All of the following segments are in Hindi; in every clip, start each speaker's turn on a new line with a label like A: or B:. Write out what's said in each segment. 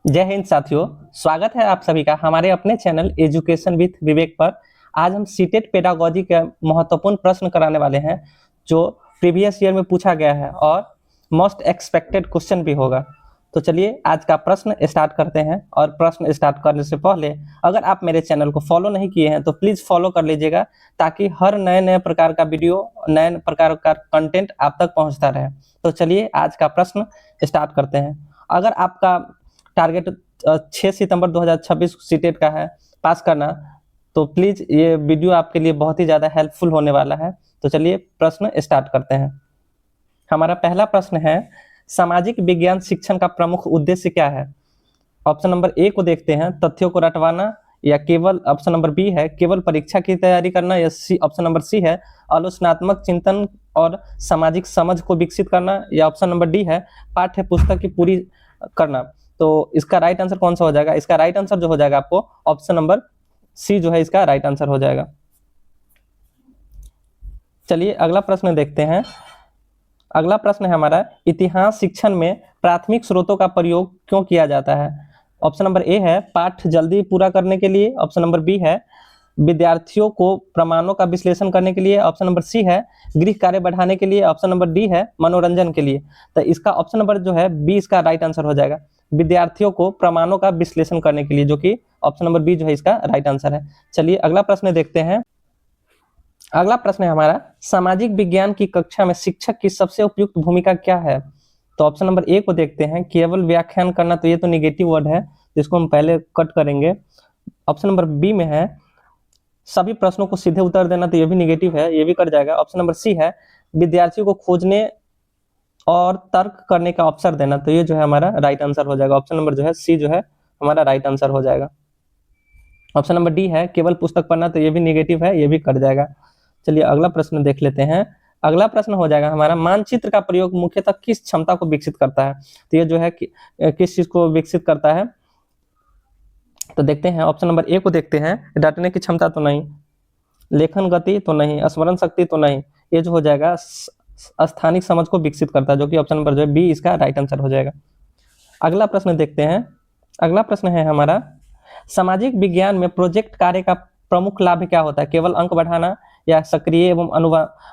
A: जय हिंद साथियों। स्वागत है आप सभी का हमारे अपने चैनल एजुकेशन विथ विवेक पर। आज हम सीटेट पेडागोजी के महत्वपूर्ण प्रश्न कराने वाले हैं जो प्रीवियस ईयर में पूछा गया है और मोस्ट एक्सपेक्टेड क्वेश्चन भी होगा। तो चलिए आज का प्रश्न स्टार्ट करते हैं। और प्रश्न स्टार्ट करने से पहले अगर आप मेरे चैनल को फॉलो नहीं किए हैं तो प्लीज़ फॉलो कर लीजिएगा, ताकि हर नए नए प्रकार का वीडियो, नए प्रकार का कंटेंट आप तक पहुंचता रहे। तो चलिए आज का प्रश्न स्टार्ट करते हैं। अगर आपका टारगेट 6 सितंबर 2026 सीटेट का है पास करना, तो प्लीज़ ये वीडियो आपके लिए बहुत ही ज़्यादा हेल्पफुल होने वाला है। तो चलिए प्रश्न स्टार्ट करते हैं। हमारा पहला प्रश्न है, सामाजिक विज्ञान शिक्षण का प्रमुख उद्देश्य क्या है? ऑप्शन नंबर ए को देखते हैं, तथ्यों को रटवाना, या केवल ऑप्शन नंबर बी है केवल परीक्षा की तैयारी करना, या सी ऑप्शन नंबर सी है आलोचनात्मक चिंतन और सामाजिक समझ को विकसित करना, या ऑप्शन नंबर डी है पाठ्य पुस्तक की पूरी करना। तो इसका राइट आंसर कौन सा हो जाएगा? इसका राइट आंसर जो हो जाएगा आपको ऑप्शन नंबर सी जो है इसका राइट आंसर हो जाएगा। चलिए अगला प्रश्न देखते हैं। अगला प्रश्न है हमारा, इतिहास शिक्षण में प्राथमिक स्रोतों का प्रयोग क्यों किया जाता है? ऑप्शन नंबर ए है पाठ जल्दी पूरा करने के लिए, ऑप्शन नंबर बी है विद्यार्थियों को प्रमाणों का विश्लेषण करने के लिए, ऑप्शन नंबर सी है गृह कार्य बढ़ाने के लिए, ऑप्शन नंबर डी है मनोरंजन के लिए। तो इसका ऑप्शन नंबर जो है बी इसका राइट आंसर हो जाएगा, विद्यार्थियों को प्रमाणों का विश्लेषण करने के लिए, जो कि ऑप्शन नंबर बी जो है इसका राइट आंसर है। चलिए अगला प्रश्न देखते हैं। अगला प्रश्न है हमारा, सामाजिक विज्ञान की कक्षा में शिक्षक की सबसे उपयुक्त भूमिका क्या है? तो ऑप्शन नंबर ए को देखते हैं, केवल व्याख्यान करना, तो ये तो निगेटिव वर्ड है जिसको हम पहले कट करेंगे। ऑप्शन नंबर बी में है सभी प्रश्नों को सीधे उत्तर देना, तो ये भी निगेटिव है, ये भी कट जाएगा। ऑप्शन नंबर सी है विद्यार्थियों को खोजने और तर्क करने का अवसर देना, तो ये जो है हमारा राइट आंसर हो जाएगा। ऑप्शन नंबर जो है सी जो है हमारा राइट आंसर हो जाएगा। ऑप्शन नंबर डी है केवल पुस्तक पढ़ना, तो ये भी निगेटिव है, ये भी कट जाएगा। चलिए अगला प्रश्न देख लेते हैं। अगला प्रश्न हो जाएगा हमारा, मानचित्र का प्रयोग मुख्यतः किस क्षमता को विकसित करता है? तो ये जो है किस चीज को विकसित करता है? तो देखते हैं, ऑप्शन नंबर ए को देखते हैं, रटने की क्षमता तो नहीं, लेखन गति तो नहीं, स्मरण शक्ति तो नहीं, ये जो हो जाएगा स्थानिक समझ को विकसित करता है, जो कि ऑप्शन नंबर जो है बी इसका राइट आंसर हो जाएगा। अगला प्रश्न देखते हैं। अगला प्रश्न है हमारा, सामाजिक विज्ञान में प्रोजेक्ट कार्य का प्रमुख लाभ क्या होता है? केवल अंक बढ़ाना, या सक्रिय एवं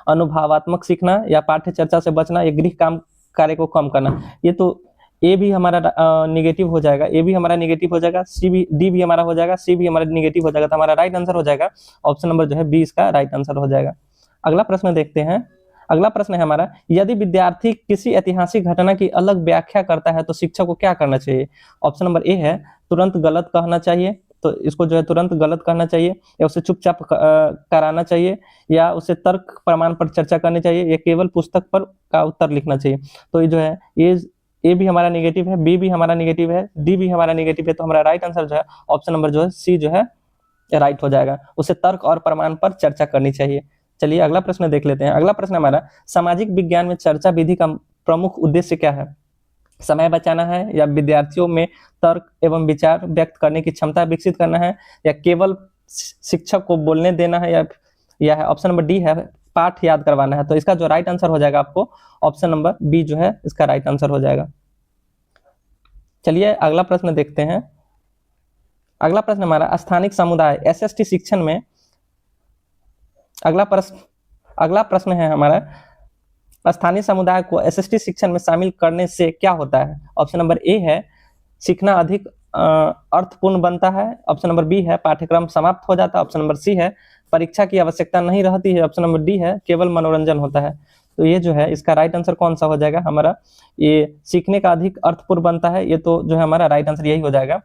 A: अनुभवात्मक सीखना, या पाठ्य चर्चा से बचना, या गृह काम कार्य को कम करना। ये तो ए भी हमारा निगेटिव हो जाएगा, ए भी हमारा निगेटिव हो जाएगा, सी भी, डी भी हमारा हो जाएगा, सी भी हमारा निगेटिव हो जाएगा। तो हमारा राइट आंसर हो जाएगा ऑप्शन नंबर जो है बी इसका राइट आंसर हो जाएगा। अगला प्रश्न देखते हैं। अगला प्रश्न है हमारा, यदि विद्यार्थी किसी ऐतिहासिक घटना की अलग व्याख्या करता है तो शिक्षक को क्या करना चाहिए? ऑप्शन नंबर ए है तुरंत गलत कहना चाहिए, तो इसको जो है तुरंत गलत कहना चाहिए, या उसे चुपचाप कराना चाहिए, या उसे तर्क प्रमाण पर चर्चा करनी चाहिए, या केवल पुस्तक पर का उत्तर लिखना चाहिए। तो ये जो है ये ए भी हमारा निगेटिव है, बी भी हमारा निगेटिव है, डी भी हमारा निगेटिव है। तो हमारा राइट आंसर जो है ऑप्शन नंबर जो है सी जो है राइट हो जाएगा, उसे तर्क और प्रमाण पर चर्चा करनी चाहिए। चलिए अगला प्रश्न देख लेते हैं। अगला प्रश्न हमारा, सामाजिक विज्ञान में चर्चा विधि का प्रमुख उद्देश्य क्या है? समय बचाना है, या विद्यार्थियों में तर्क एवं विचार व्यक्त करने की क्षमता विकसित करना है, या केवल शिक्षक को बोलने देना है, या है ऑप्शन नंबर डी है पाठ याद करवाना है। तो इसका जो राइट आंसर हो जाएगा आपको ऑप्शन नंबर बी जो है इसका राइट आंसर हो जाएगा। चलिए अगला प्रश्न देखते हैं। अगला प्रश्न हमारा, स्थानिक समुदाय एसएसटी शिक्षण में, अगला प्रश्न है हमारा, स्थानीय समुदाय को एसएसटी शिक्षण में शामिल करने से क्या होता है? ऑप्शन नंबर ए है सीखना अधिक अर्थपूर्ण बनता है, ऑप्शन नंबर बी है पाठ्यक्रम समाप्त हो जाता है, ऑप्शन नंबर सी है परीक्षा की आवश्यकता नहीं रहती है, ऑप्शन नंबर डी है केवल मनोरंजन होता है। तो ये जो है इसका राइट आंसर कौन सा हो जाएगा हमारा? ये सीखने का अधिक अर्थपूर्ण बनता है, ये तो जो है हमारा राइट आंसर यही हो जाएगा।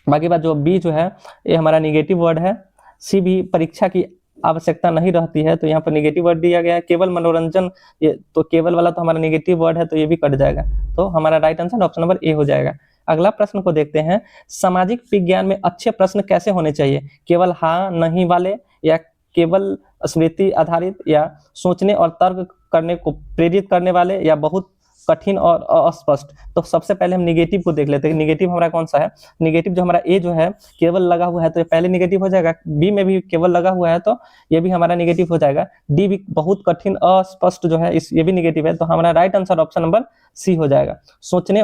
A: बाकी बात जो बी जो है ये हमारा निगेटिव वर्ड है, सी भी परीक्षा की आवश्यकता नहीं रहती है, तो यहाँ पर निगेटिव वर्ड दिया गया है। केवल मनोरंजन, ये तो केवल वाला तो हमारा निगेटिव वर्ड है, तो ये भी कट जाएगा। तो हमारा right answer option number A हो जाएगा। अगला प्रश्न को देखते हैं, सामाजिक विज्ञान में अच्छे प्रश्न कैसे होने चाहिए? केवल हाँ नहीं वाले, या केवल स्मृति आधारित, या सोचने और तर्क करने को प्रेरित करने वाले, या बहुत कठिन और अस्पष्ट। तो सबसे पहले हम निगेटिव को देख लेते हैं। निगेटिव हमारा कौन सा है? निगेटिव जो हमारा ए जो है केवल लगा हुआ है तो ये पहले निगेटिव हो जाएगा। बी में भी केवल लगा हुआ है तो ये भी हमारा निगेटिव हो जाएगा। डी भी बहुत कठिन अस्पष्ट जो है इस ये भी निगेटिव है, तो हमारा right answer option number C हो जाएगा। सोचने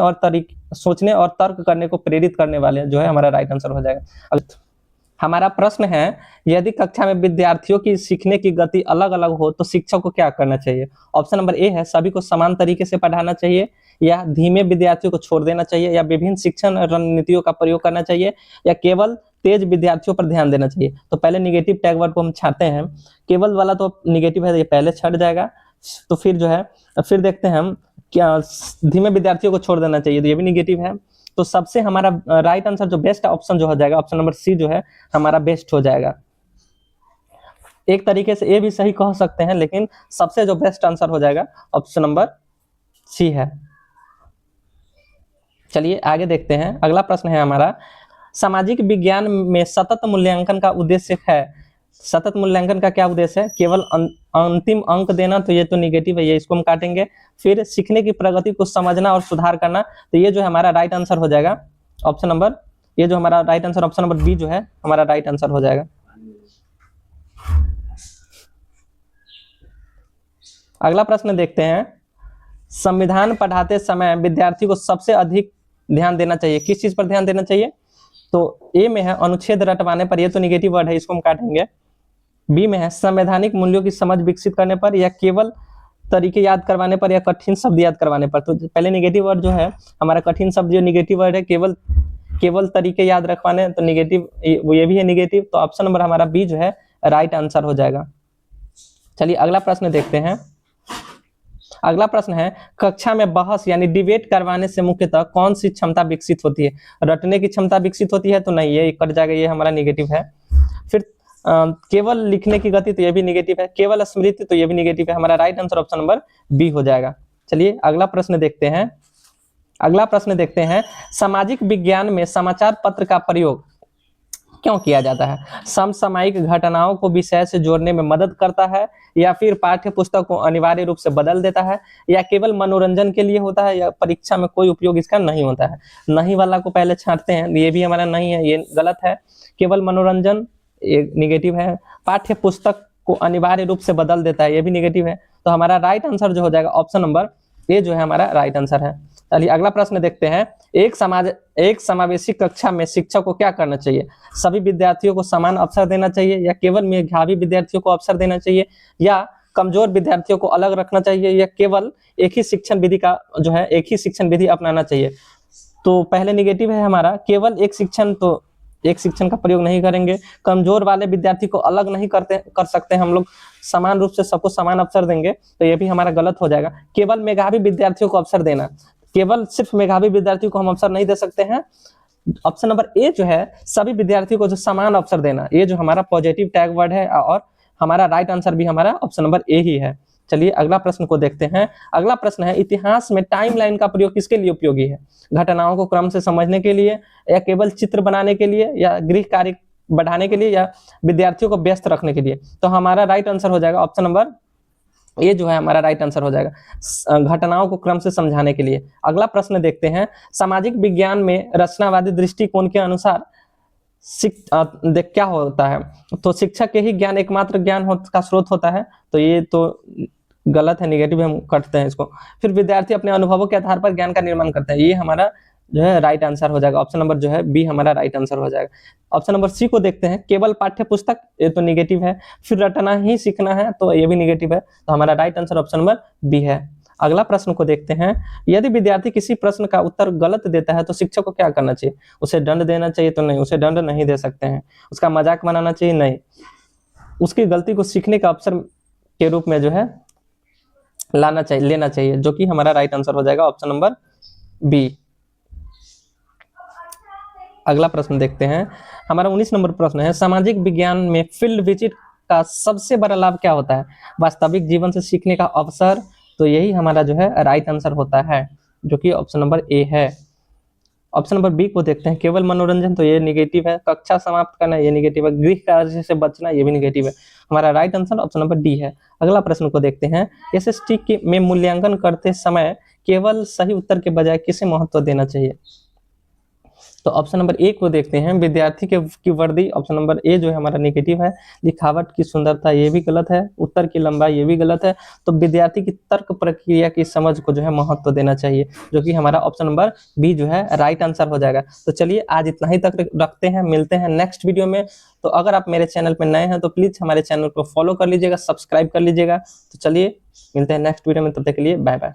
A: और तर्क करने को प्रेरित करने वाले जो है हमारा राइट आंसर हो जाएगा। हमारा प्रश्न है, यदि कक्षा में विद्यार्थियों की सीखने की गति अलग अलग हो तो शिक्षक को क्या करना चाहिए? ऑप्शन नंबर ए है सभी को समान तरीके से पढ़ाना चाहिए, या धीमे विद्यार्थियों को छोड़ देना चाहिए, या विभिन्न शिक्षण रणनीतियों का प्रयोग करना चाहिए, या केवल तेज विद्यार्थियों पर ध्यान देना चाहिए। तो पहले निगेटिव टैग वर्ड को हम छाते हैं। केवल वाला तो निगेटिव है, ये पहले छट जाएगा। तो फिर जो है फिर देखते हैं हम क्या धीमे विद्यार्थियों को छोड़ देना चाहिए, तो ये भी निगेटिव है। तो सबसे हमारा राइट आंसर जो बेस्ट ऑप्शन जो हो जाएगा ऑप्शन नंबर सी जो है हमारा बेस्ट हो जाएगा। एक तरीके से ये भी सही कह सकते हैं, लेकिन सबसे जो बेस्ट आंसर हो जाएगा ऑप्शन नंबर सी है। चलिए आगे देखते हैं। अगला प्रश्न है हमारा, सामाजिक विज्ञान में सतत मूल्यांकन का उद्देश्य है। सतत मूल्यांकन का क्या उद्देश्य है? केवल अंतिम अंक देना, तो ये तो निगेटिव है, ये इसको हम काटेंगे। फिर सीखने की प्रगति को समझना और सुधार करना, तो ये जो हमारा राइट आंसर हो जाएगा ऑप्शन नंबर, ये जो हमारा right answer option number B जो है हमारा राइट आंसर हो जाएगा। अगला प्रश्न देखते हैं, संविधान पढ़ाते समय विद्यार्थी को सबसे अधिक ध्यान देना चाहिए, किस चीज पर ध्यान देना चाहिए? तो ए में है अनुच्छेद रटवाने पर, ये तो निगेटिव वर्ड है, इसको हम काटेंगे। बी में है संवैधानिक मूल्यों की समझ विकसित करने पर, या केवल तरीके याद करवाने पर, या कठिन शब्द याद करवाने पर। तो पहले निगेटिव वर्ड जो है हमारा कठिन शब्द जो निगेटिव वर्ड है, केवल तरीके याद रखवाने, तो निगेटिव ये भी है निगेटिव। तो ऑप्शन नंबर हमारा बी जो है राइट आंसर हो जाएगा। चलिए अगला प्रश्न देखते हैं। अगला प्रश्न है, कक्षा में बहस यानी डिबेट करवाने से मुख्यतः कौन सी क्षमता विकसित होती है? रटने की क्षमता विकसित होती है, तो नहीं, ये कट जाएगा, ये हमारा निगेटिव है। फिर केवल लिखने की गति, तो ये भी निगेटिव है। केवल स्मृति, तो ये भी निगेटिव है। हमारा right answer option number B हो जाएगा। चलिए अगला प्रश्न देखते हैं। अगला प्रश्न देखते हैं, सामाजिक विज्ञान में समाचार पत्र का प्रयोग क्यों किया जाता है? समसामयिक घटनाओं को विषय से जोड़ने में मदद करता है, या फिर पाठ्य पुस्तक को अनिवार्य रूप से बदल देता है, या केवल मनोरंजन के लिए होता है, या परीक्षा में कोई उपयोग इसका नहीं होता है? नहीं वाला को पहले छांटते हैं, ये भी हमारा नहीं है, ये गलत है। केवल मनोरंजन ये निगेटिव है। पाठ्य पुस्तक को अनिवार्य रूप से बदल देता है, ये भी निगेटिव है। तो हमारा राइट आंसर जो हो जाएगा ऑप्शन नंबर ए जो है हमारा राइट आंसर है। चलिए अगला प्रश्न देखते हैं, एक समावेशी कक्षा में शिक्षक को क्या करना चाहिए? सभी विद्यार्थियों को समान अवसर देना चाहिए, या केवल मेधावी विद्यार्थियों को अवसर देना चाहिए, या कमजोर विद्यार्थियों को अलग रखना चाहिए, या केवल एक ही शिक्षण विधि अपनाना चाहिए? तो पहले निगेटिव है हमारा, केवल एक शिक्षण का प्रयोग नहीं करेंगे। कमजोर वाले विद्यार्थी को अलग नहीं कर सकते हम लोग, समान रूप से सबको समान अवसर देंगे, तो ये भी हमारा गलत हो जाएगा। केवल मेधावी विद्यार्थियों को अवसर देना, केवल सिर्फ मेधावी विद्यार्थियों को हम अवसर नहीं दे सकते हैं। ऑप्शन नंबर ए जो है सभी विद्यार्थियों को जो समान अवसर देना, ये जो हमारा पॉजिटिव टैग वर्ड है, और हमारा राइट आंसर भी हमारा ऑप्शन नंबर ए ही है। चलिए अगला प्रश्न को देखते हैं। अगला प्रश्न है, इतिहास में टाइमलाइन का प्रयोग किसके लिए उपयोगी है? घटनाओं को क्रम से समझने के लिए, या केवल चित्र बनाने के लिए, या गृह कार्य बढ़ाने के लिए, या विद्यार्थियों को व्यस्त रखने के लिए? तो हमारा राइट आंसर हो जाएगा ऑप्शन नंबर ये जो है हमारा राइट आंसर हो जाएगा, घटनाओं को क्रम से समझाने के लिए। अगला प्रश्न देखते हैं, सामाजिक विज्ञान में रचनावादी दृष्टिकोण के अनुसार क्या होता है? तो शिक्षक के ही ज्ञान एकमात्र ज्ञान का स्रोत होता है, तो ये तो गलत है, निगेटिव हम करते हैं इसको। फिर विद्यार्थी अपने अनुभवों के आधार पर ज्ञान का निर्माण करते हैं, ये हमारा जो है राइट आंसर हो जाएगा। ऑप्शन नंबर जो है बी हमारा राइट आंसर हो जाएगा। ऑप्शन नंबर सी को देखते हैं, केवल पाठ्य पुस्तक, ये तो निगेटिव है। फिर रटना ही सीखना है, तो ये भी निगेटिव है। तो हमारा right answer option number B है। अगला प्रश्न को देखते हैं, यदि विद्यार्थी किसी प्रश्न का उत्तर गलत देता है तो शिक्षक को क्या करना चाहिए? उसे दंड देना चाहिए? तो नहीं, उसे दंड नहीं दे सकते हैं। उसका मजाक बनाना चाहिए? नहीं, उसकी गलती को सीखने का अवसर के रूप में जो है लेना चाहिए, जो कि हमारा राइट आंसर हो जाएगा ऑप्शन नंबर बी। अगला प्रश्न देखते हैं, हमारा 19 नंबर प्रश्न है, सामाजिक विज्ञान में फील्ड विजिट का सबसे बड़ा लाभ क्या होता है? वास्तविक जीवन से सीखने का अवसर, तो यही हमारा जो है राइट आंसर होता है, जो कि ऑप्शन नंबर ए है। ऑप्शन नंबर बी को देखते हैं, केवल मनोरंजन, तो ये निगेटिव है। कक्षा समाप्त करना, ये निगेटिव है। गृह कार्य से बचना, ये भी निगेटिव है। हमारा right answer option number D है। अगला प्रश्न को देखते हैं, एसएसटी में मूल्यांकन करते समय केवल सही उत्तर के बजाय किसे महत्व देना चाहिए? तो ऑप्शन नंबर ए को देखते हैं, विद्यार्थी की वर्दी। ऑप्शन नंबर ए जो है हमारा नेगेटिव है। लिखावट की सुंदरता, ये भी गलत है। उत्तर की लंबाई, ये भी गलत है। तो विद्यार्थी की तर्क प्रक्रिया की समझ को जो है महत्व देना चाहिए, जो कि हमारा ऑप्शन नंबर बी जो है राइट आंसर हो जाएगा। तो चलिए आज इतना ही तक रखते हैं, मिलते हैं नेक्स्ट वीडियो में। तो अगर आप मेरे चैनल पर नए हैं तो प्लीज हमारे चैनल को फॉलो कर लीजिएगा, सब्सक्राइब कर लीजिएगा। तो चलिए मिलते हैं नेक्स्ट वीडियो में, तब तक के लिए बाय बाय।